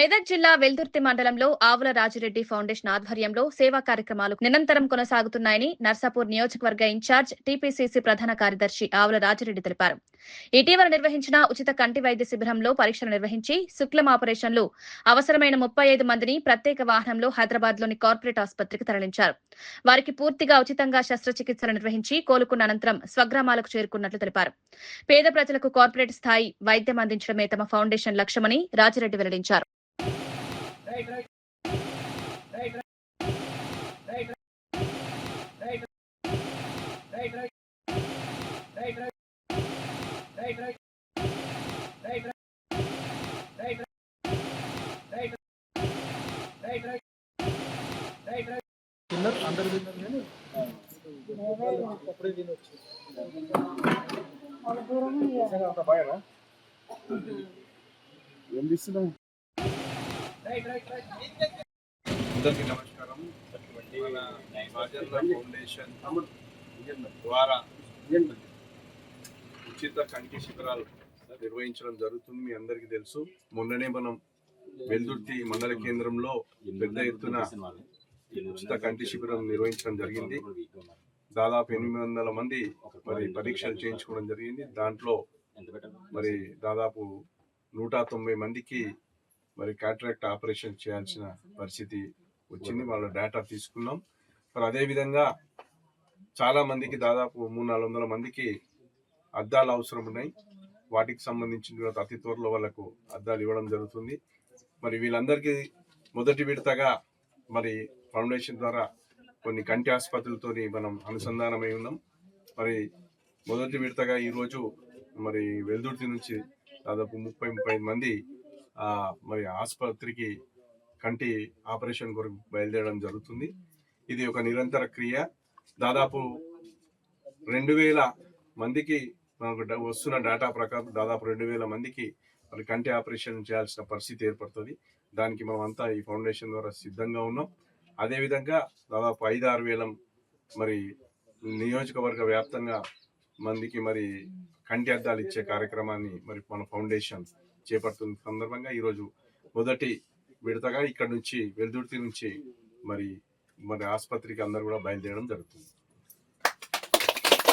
మెదక్ జిల్లా వెల్దుర్తి మండలంలో ఆవుల రాజిరెడ్డి ఫౌండేషన్ ఆధ్వర్యంలో సేవా కార్యక్రమాలు నిరంతరం కొనసాగుతున్నాయని నర్సాపూర్ నియోజకవర్గ ఇన్ఛార్జ్ టీపీసీసీ ప్రధాన కార్యదర్శి ఆవుల రాజిరెడ్డి తెలిపారు. ఇటీవల నిర్వహించిన ఉచిత కంటి వైద్య శిబిరంలో పరీక్షలు నిర్వహించి శుక్లం ఆపరేషన్లు అవసరమైన 35 మందిని ప్రత్యేక వాహనంలో హైదరాబాద్ లోని కార్పొరేట్ ఆసుపత్రికి తరలించారు. వారికి పూర్తిగా ఉచితంగా శస్త్రచికిత్సలు నిర్వహించి కోలుకున్న అనంతరం స్వగ్రామాలకు చేరుకున్నట్లు తెలిపారు. పేద ప్రజలకు కార్పొరేట్ స్థాయి వైద్యం అందించడమే తమ ఫౌండేషన్ లక్ష్యమని రాజిరెడ్డి వెల్లడించారు. అందరు తిన్నారు కానీ అప్పుడే తినొచ్చు ఏం తీస్తున్నాం. అందరికీ నమస్కారం. మన రాజేంద్ర ఫౌండేషన్ ద్వారా ఉచిత కంటి శిబిరాలు నిర్వహించడం జరుగుతుంది. మీ అందరికీ తెలుసు. మొన్ననే మనం వెల్దుర్తి మండల కేంద్రంలో పెద్ద ఎత్తున ఉచిత కంటి శిబిరం నిర్వహించడం జరిగింది. దాదాపు 800 మంది మరి పరీక్షలు చేయించుకోవడం జరిగింది. దాంట్లో మరి దాదాపు 190 మందికి మరి కాట్రాక్ట్ ఆపరేషన్ చేయాల్సిన పరిస్థితి వచ్చింది. వాళ్ళ డేటా తీసుకున్నాం. మరి అదేవిధంగా చాలా మందికి దాదాపు 300-400 మందికి అద్దాలు అవసరం ఉన్నాయి. వాటికి సంబంధించిన అతి త్వరలో వాళ్ళకు అద్దాలు ఇవ్వడం జరుగుతుంది. మరి వీళ్ళందరికీ మొదటి విడతగా మరి ఫౌండేషన్ ద్వారా కొన్ని కంటి ఆసుపత్రులతో మనం అనుసంధానమై ఉన్నాం. మరి మొదటి విడతగా ఈరోజు మరి వెల్దుర్తి నుంచి దాదాపు 30-35 మంది మరి ఆసుపత్రికి కంటి ఆపరేషన్ కొరకు బయలుదేరడం జరుగుతుంది. ఇది ఒక నిరంతర క్రియ. దాదాపు 2000 మందికి మనకు వస్తున్న డేటా ప్రకారం దాదాపు 2000 మందికి మరి కంటి ఆపరేషన్ చేయాల్సిన పరిస్థితి ఏర్పడుతుంది. దానికి మనం అంతా ఈ ఫౌండేషన్ ద్వారా సిద్ధంగా ఉన్నాం. అదేవిధంగా దాదాపు 5-6 వేల మరి నియోజకవర్గ వ్యాప్తంగా మందికి మరి కంటి అద్దాలు ఇచ్చే కార్యక్రమాన్ని మరి మన ఫౌండేషన్ చేపడుతున్న సందర్భంగా ఈరోజు మొదటి విడతగా ఇక్కడ నుంచి వెల్దుర్తి నుంచి మరి ఆసుపత్రికి అందరూ కూడా బయలుదేరడం జరుగుతుంది.